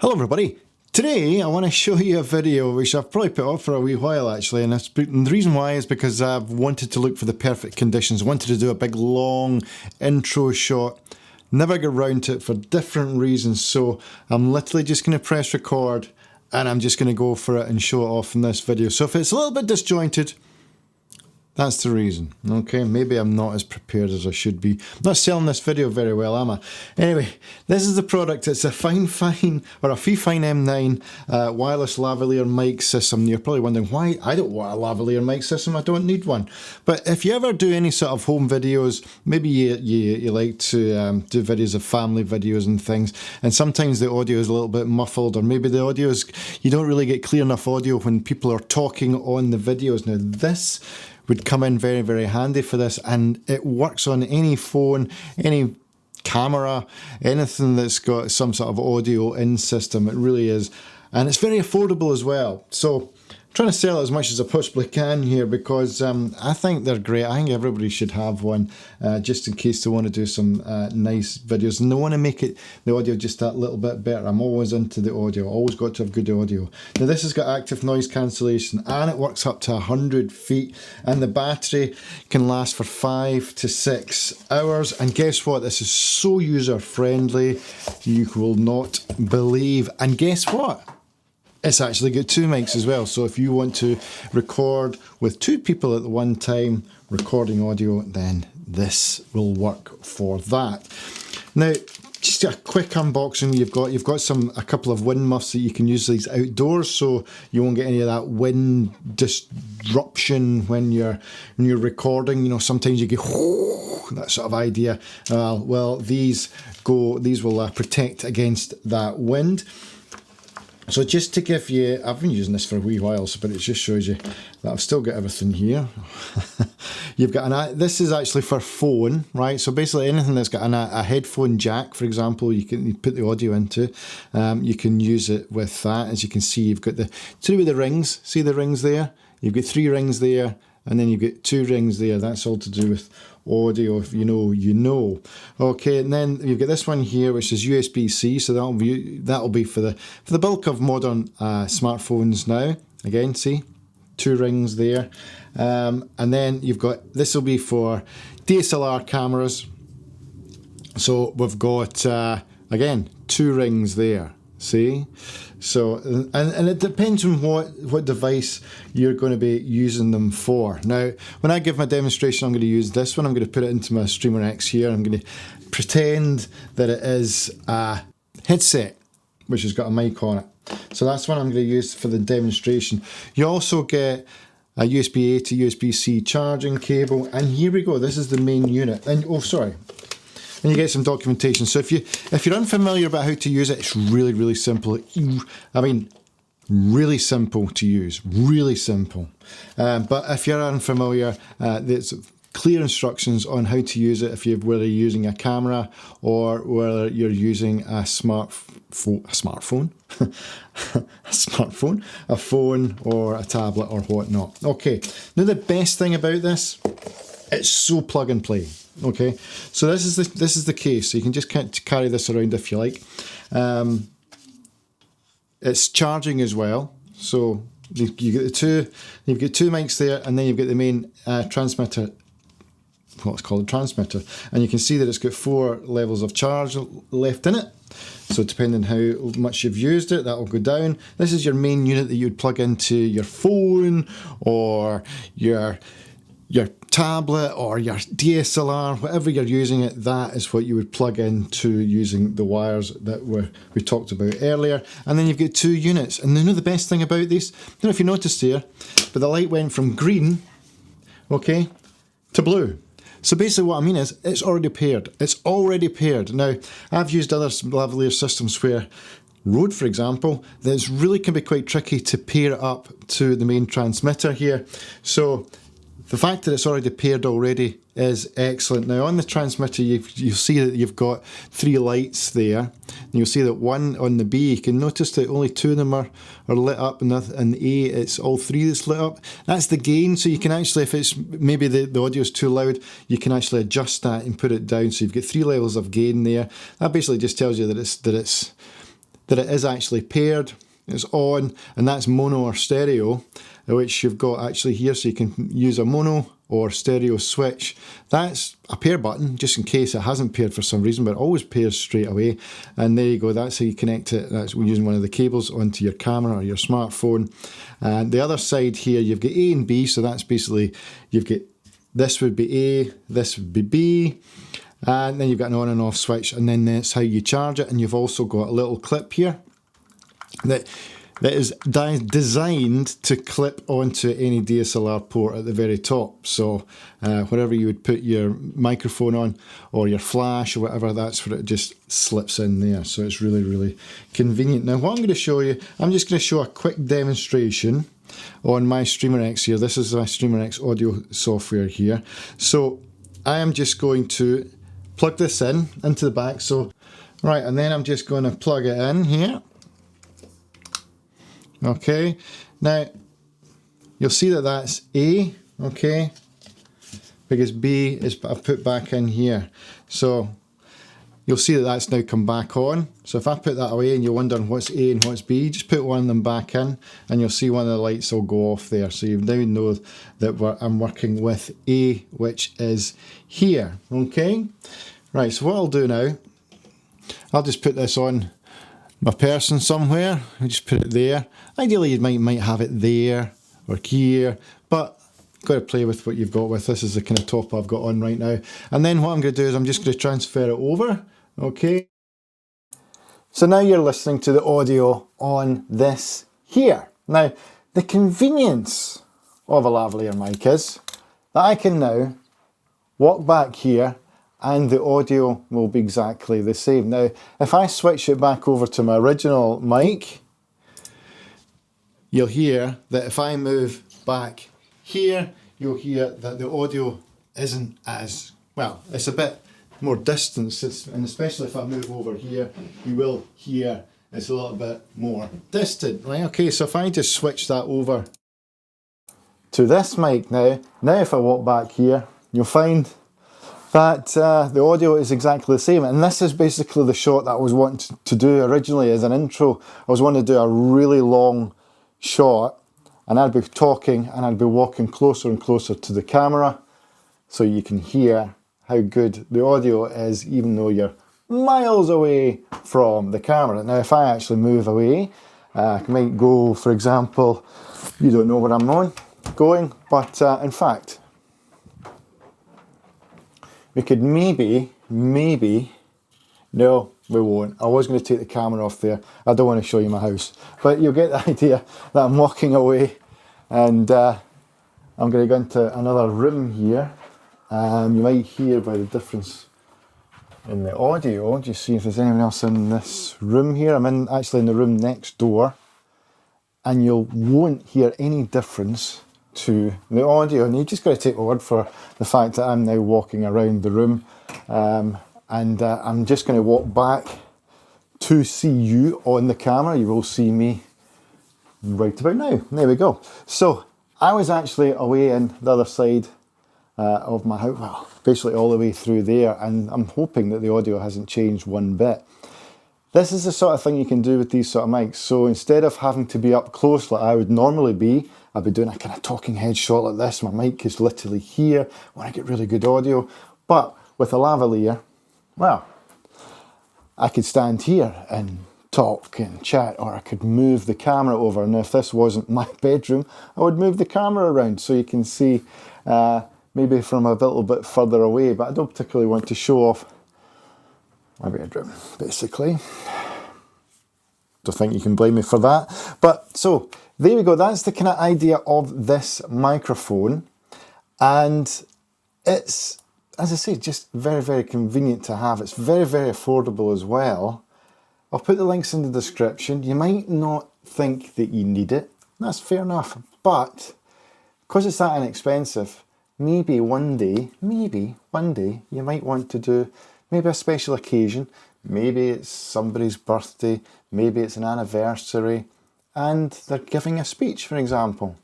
Hello everybody. Today I want to show you a video which I've probably put off for a wee while actually, and the reason why is because I've wanted to look for the perfect conditions. I wanted to do a big long intro shot, never got round to it for different reasons, so I'm literally just going to press record and I'm just going to go for it and show it off in this video. So if it's a little bit disjointed, that's the reason. Okay, maybe I'm not as prepared as I should be. I'm not selling this video very well, am I? Anyway, this is the product. It's a Fifine M9 wireless lavalier mic system. You're probably wondering why I don't want a lavalier mic system. I don't need one. But if you ever do any sort of home videos, maybe you like to do videos of family videos and things, and sometimes the audio is a little bit muffled, or maybe the audio is, you don't really get clear enough audio when people are talking on the videos. Now this would come in very, very handy for this, and it works on any phone, any camera, anything that's got some sort of audio in system. It really is, and it's very affordable as well. So I'm trying to sell it as much as I possibly can here because I think they're great. I think everybody should have one just in case they want to do some nice videos and they want to make the audio just that little bit better. I'm always into the audio, always got to have good audio. Now this has got active noise cancellation and it works up to 100 feet, and the battery can last for 5 to 6 hours. And guess what? This is so user friendly, you will not believe. And guess what? It's actually got 2 mics as well, so if you want to record with 2 people at the one time recording audio, then this will work for that. Now, just a quick unboxing. You've got a couple of wind muffs that you can use these outdoors, so you won't get any of that wind disruption when you're recording. You know, sometimes you get that sort of idea. Well, these will protect against that wind. So just to give you, I've been using this for a wee while, but it just shows you that I've still got everything here. You've got this is actually for phone, right? So basically anything that's got a headphone jack, for example, you put the audio into, you can use it with that. As you can see, you've got to do with the rings. See the rings there? You've got 3 rings there, and then you've got 2 rings there. That's all to do with audio. If you know, you know. Okay, and then you've got this one here, which is USB-C. So that'll be for the bulk of modern smartphones now. Again, see, 2 rings there, and then you've got, this will be for DSLR cameras. So we've got again 2 rings there. See, so and it depends on what device you're going to be using them for. Now, when I give my demonstration, I'm going to use this one. I'm going to put it into my Streamer X here. I'm going to pretend that it is a headset which has got a mic on it. So that's what I'm going to use for the demonstration. You also get a USB-A to USB-C charging cable, and here we go. This is the main unit. And and you get some documentation. So if you're unfamiliar about how to use it, it's really, really simple. I mean, really simple to use, really simple. But if you're unfamiliar, there's clear instructions on how to use it. Whether you're using a camera or whether you're using a smartphone, a phone or a tablet or whatnot. Okay. Now the best thing about this, it's so plug and play. Okay, so this is the case. So you can just carry this around if you like. It's charging as well. So you get you've got 2 mics there, and then you've got the main transmitter. What's called a transmitter, and you can see that it's got 4 levels of charge left in it. So depending how much you've used it, that will go down. This is your main unit that you'd plug into your phone or your tablet or your DSLR, whatever you're using it, that is what you would plug into using the wires that we talked about earlier. And then you've got 2 units. And you know the best thing about these? I don't know if you noticed here, but the light went from green, okay, to blue. So basically what I mean is it's already paired. It's already paired. Now, I've used other lavalier systems where Rode, for example, this really can be quite tricky to pair it up to the main transmitter here. So the fact that it's already paired already is excellent. Now on the transmitter, you'll see that you've got 3 lights there. And you'll see that one on the B, you can notice that only 2 of them are lit up, and the A, it's all 3 that's lit up. That's the gain, so you can actually, if it's maybe the audio is too loud, you can actually adjust that and put it down. So you've got 3 levels of gain there. That basically just tells you that it's that it is actually paired, it's on, and that's mono or stereo, which you've got actually here, so you can use a mono or stereo switch. That's a pair button, just in case it hasn't paired for some reason, but it always pairs straight away. And there you go, that's how you connect it. That's using one of the cables onto your camera or your smartphone. And the other side here, you've got A and B, so that's basically, you've got, this would be A, this would be B, and then you've got an on and off switch, and then that's how you charge it. And you've also got a little clip here that is designed to clip onto any DSLR port at the very top. So wherever you would put your microphone on or your flash or whatever, that's where it just slips in there. So it's really, really convenient. Now what I'm going to show you, I'm just going to show a quick demonstration on my Streamer X here. This is my Streamer X audio software here. So I am just going to plug this in into the back. So right, and then I'm just going to plug it in here. Okay, now you'll see that that's A, okay, because B is I've put back in here. So you'll see that that's now come back on. So if I put that away and you're wondering what's A and what's B, just put one of them back in and you'll see one of the lights will go off there. So you now know that I'm working with A, which is here, okay? Right, so what I'll do now, I'll just put this on my person somewhere. I just put it there. Ideally you might have it there or here, but you've got to play with what you've got with. This is the kind of top I've got on right now. And then what I'm going to do is I'm just going to transfer it over. Okay. So now you're listening to the audio on this here. Now the convenience of a lavalier mic is that I can now walk back here and the audio will be exactly the same. Now, if I switch it back over to my original mic, you'll hear that if I move back here, you'll hear that the audio isn't as, well, it's a bit more distance, and especially if I move over here, you will hear it's a little bit more distant, right? Okay, so if I just switch that over to this mic now if I walk back here, you'll find that the audio is exactly the same. And this is basically the shot that I was wanting to do originally as an intro. I was wanting to do a really long shot and I'd be talking and I'd be walking closer and closer to the camera so you can hear how good the audio is even though you're miles away from the camera. Now if I actually move away, I might go, for example, you don't know where I'm going, but in fact, we could maybe, no, we won't. I was going to take the camera off there. I don't want to show you my house. But you'll get the idea that I'm walking away and I'm going to go into another room here. You might hear by the difference in the audio. Just see if there's anyone else in this room here. I'm actually in the room next door. And you won't hear any difference to the audio, and you just got to take my word for the fact that I'm now walking around the room, and I'm just going to walk back to see you on the camera. You will see me right about now. There we go. So I was actually away in the other side of my house, well, basically all the way through there, and I'm hoping that the audio hasn't changed one bit. This is the sort of thing you can do with these sort of mics. So instead of having to be up close like I would normally be, I'll be doing a kind of talking head shot like this. My mic is literally here when I get really good audio. But with a lavalier, well, I could stand here and talk and chat, or I could move the camera over. And if this wasn't my bedroom, I would move the camera around so you can see maybe from a little bit further away. But I don't particularly want to show off my bedroom, basically. Don't think you can blame me for that. But so there we go. That's the kind of idea of this microphone. And it's, as I say, just very, very convenient to have. It's very, very affordable as well. I'll put the links in the description. You might not think that you need it. That's fair enough. But because it's that inexpensive, maybe one day, you might want to do maybe a special occasion. Maybe it's somebody's birthday, maybe it's an anniversary, and they're giving a speech, for example.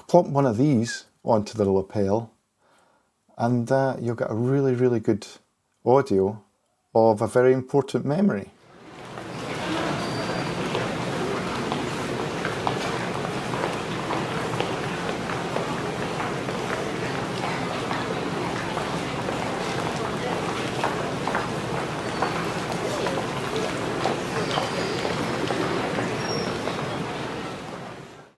Plop one of these onto the lapel, and you'll get a really, really good audio of a very important memory.